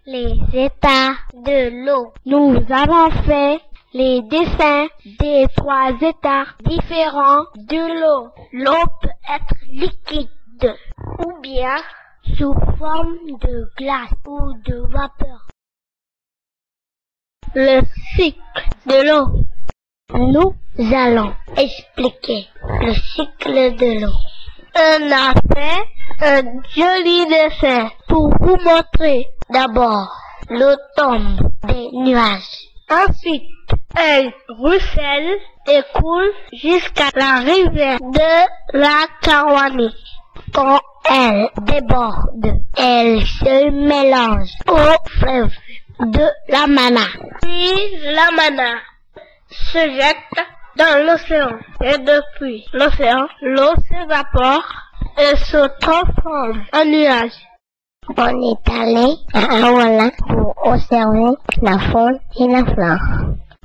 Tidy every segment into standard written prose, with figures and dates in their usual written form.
les états de l'eau. Nous avons fait les dessins des 3 états différents de l'eau. L'eau peut être liquide ou bien sous forme de glace ou de vapeur. Le cycle de l'eau. Nous allons expliquer le cycle de l'eau. On a fait un joli dessin pour vous montrer. D'abord, l'eau tombe des nuages. Ensuite, elle ruisselle et coule jusqu'à la rivière de la Karouani. Quand elle déborde, elle se mélange au fleuve de la Mana. Puis la Mana se jette dans l'océan. Et depuis l'océan, l'eau s'évapore et se transforme en nuage. On est allé à Awala pour observer la faune et la flore.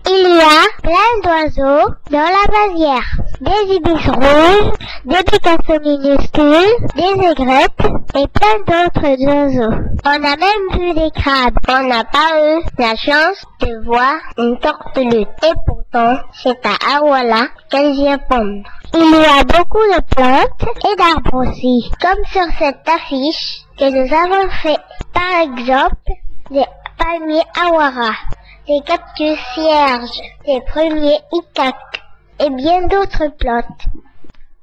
Il y a plein d'oiseaux dans la vasière. Des ibis rouges, des picasso minuscules, des aigrettes et plein d'autres oiseaux. On a même vu des crabes. On n'a pas eu la chance de voir une tortue. Et pourtant, c'est à Awala qu'elles y répondent. Il y a beaucoup de plantes et d'arbres aussi, comme sur cette affiche que nous avons fait. Par exemple, des palmiers awara, des cactus cierges, des pruniers icaques et bien d'autres plantes.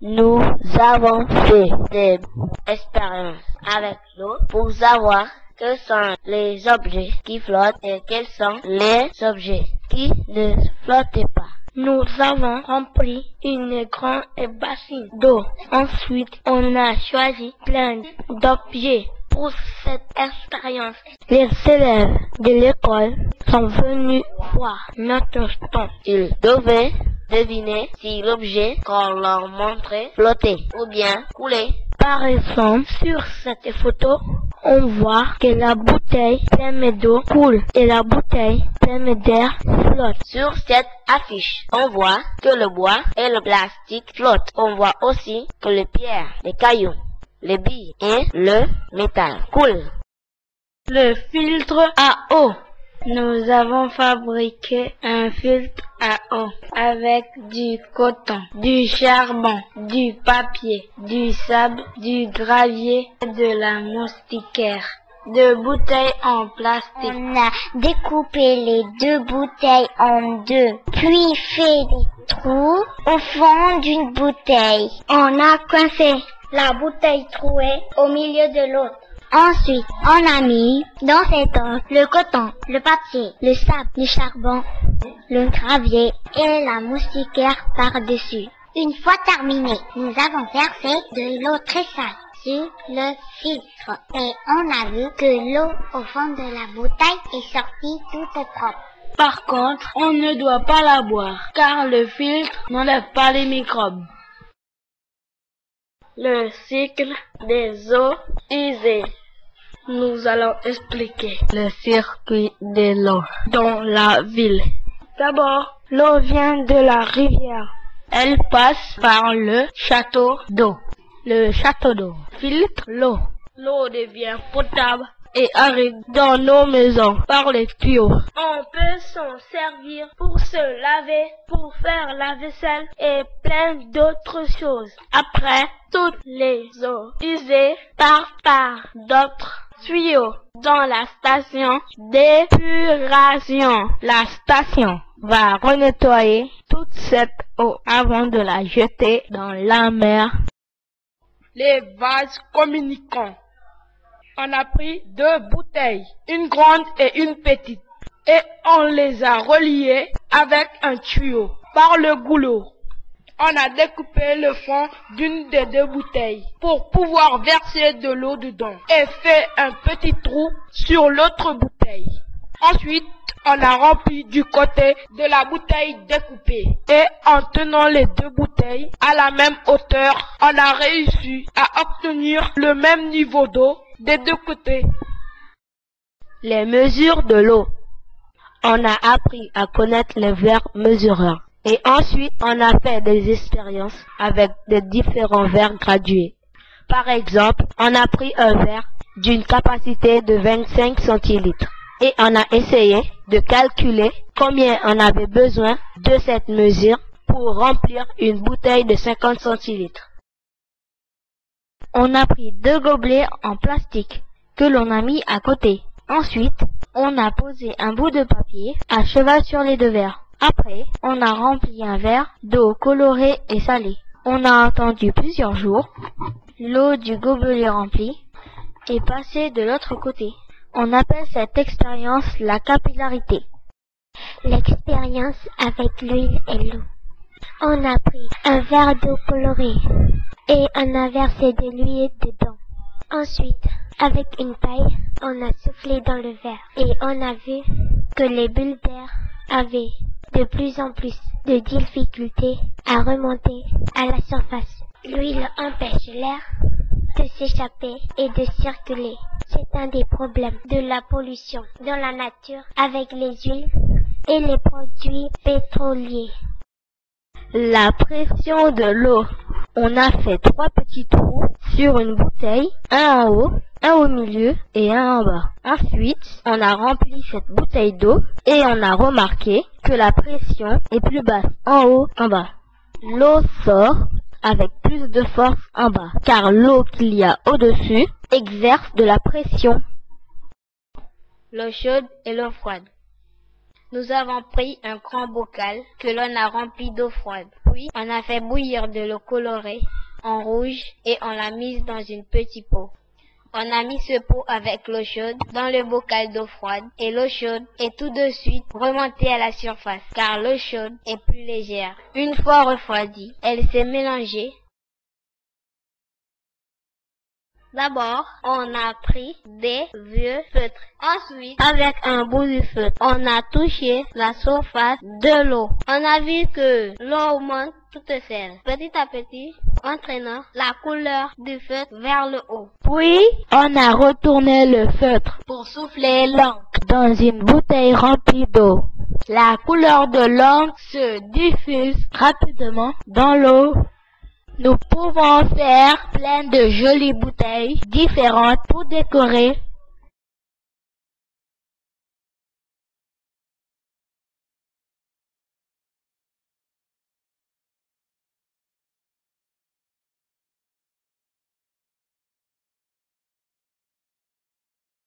Nous avons fait des expériences avec l'eau pour savoir quels sont les objets qui flottent et quels sont les objets qui ne flottent pas. Nous avons rempli une grande bassine d'eau. Ensuite, on a choisi plein d'objets pour cette expérience. Les élèves de l'école sont venus voir notre stand. Ils devaient deviner si l'objet qu'on leur montrait flottait ou bien coulait. Par exemple, sur cette photo, on voit que la bouteille pleine d'eau coule et la bouteille pleine d'air flotte. Sur cette affiche, on voit que le bois et le plastique flottent. On voit aussi que les pierres, les cailloux, les billes et le métal coulent. Le filtre à eau. Nous avons fabriqué un filtre à eau avec du coton, du charbon, du papier, du sable, du gravier et de la moustiquaire. 2 bouteilles en plastique. On a découpé les 2 bouteilles en 2, puis fait des trous au fond d'une bouteille. On a coincé la bouteille trouée au milieu de l'autre. Ensuite, on a mis dans cette eau le coton, le papier, le sable, le charbon, le gravier et la moustiquaire par-dessus. Une fois terminé, nous avons versé de l'eau très sale sur le filtre et on a vu que l'eau au fond de la bouteille est sortie toute propre. Par contre, on ne doit pas la boire car le filtre n'enlève pas les microbes. Le cycle des eaux usées. Nous allons expliquer le circuit de l'eau dans la ville. D'abord, l'eau vient de la rivière. Elle passe par le château d'eau. Le château d'eau filtre l'eau. L'eau devient potable et arrive dans nos maisons par les tuyaux. On peut s'en servir pour se laver, pour faire la vaisselle et plein d'autres choses. Après, toutes les eaux usées partent par d'autres tuyaux dans la station d'épuration. La station va renettoyer toute cette eau avant de la jeter dans la mer. Les vases communicants. On a pris 2 bouteilles, une grande et une petite, et on les a reliées avec un tuyau par le goulot. On a découpé le fond d'une des 2 bouteilles pour pouvoir verser de l'eau dedans et fait un petit trou sur l'autre bouteille. Ensuite, on a rempli du côté de la bouteille découpée et en tenant les 2 bouteilles à la même hauteur, on a réussi à obtenir le même niveau d'eau des 2 côtés. Les mesures de l'eau. On a appris à connaître les verres mesureurs. Et ensuite, on a fait des expériences avec des différents verres gradués. Par exemple, on a pris un verre d'une capacité de 25 centilitres. Et on a essayé de calculer combien on avait besoin de cette mesure pour remplir une bouteille de 50 centilitres. On a pris 2 gobelets en plastique que l'on a mis à côté. Ensuite, on a posé un bout de papier à cheval sur les 2 verres. Après, on a rempli un verre d'eau colorée et salée. On a attendu plusieurs jours. L'eau du gobelet rempli est passée de l'autre côté. On appelle cette expérience la capillarité. L'expérience avec l'huile et l'eau. On a pris un verre d'eau colorée et on a versé de l'huile dedans. Ensuite, avec une paille, on a soufflé dans le verre et on a vu que les bulles d'air avaient de plus en plus de difficultés à remonter à la surface. L'huile empêche l'air de s'échapper et de circuler. C'est un des problèmes de la pollution dans la nature avec les huiles et les produits pétroliers. La pression de l'eau. On a fait 3 petits trous sur une bouteille, un en haut, un au milieu et un en bas. Ensuite, on a rempli cette bouteille d'eau et on a remarqué que la pression est plus basse en haut, en bas. L'eau sort avec plus de force en bas, car l'eau qu'il y a au-dessus exerce de la pression. L'eau chaude et l'eau froide. Nous avons pris un grand bocal que l'on a rempli d'eau froide. Puis, on a fait bouillir de l'eau colorée en rouge et on l'a mise dans une petite pot. On a mis ce pot avec l'eau chaude dans le bocal d'eau froide et l'eau chaude est tout de suite remontée à la surface car l'eau chaude est plus légère. Une fois refroidie, elle s'est mélangée. D'abord, on a pris des vieux feutres. Ensuite, avec un bout du feutre, on a touché la surface de l'eau. On a vu que l'eau monte toute seule, petit à petit, entraînant la couleur du feutre vers le haut. Puis, on a retourné le feutre Pour souffler l'encre dans une bouteille remplie d'eau. La couleur de l'encre se diffuse rapidement dans l'eau. Nous pouvons faire plein de jolies bouteilles différentes pour décorer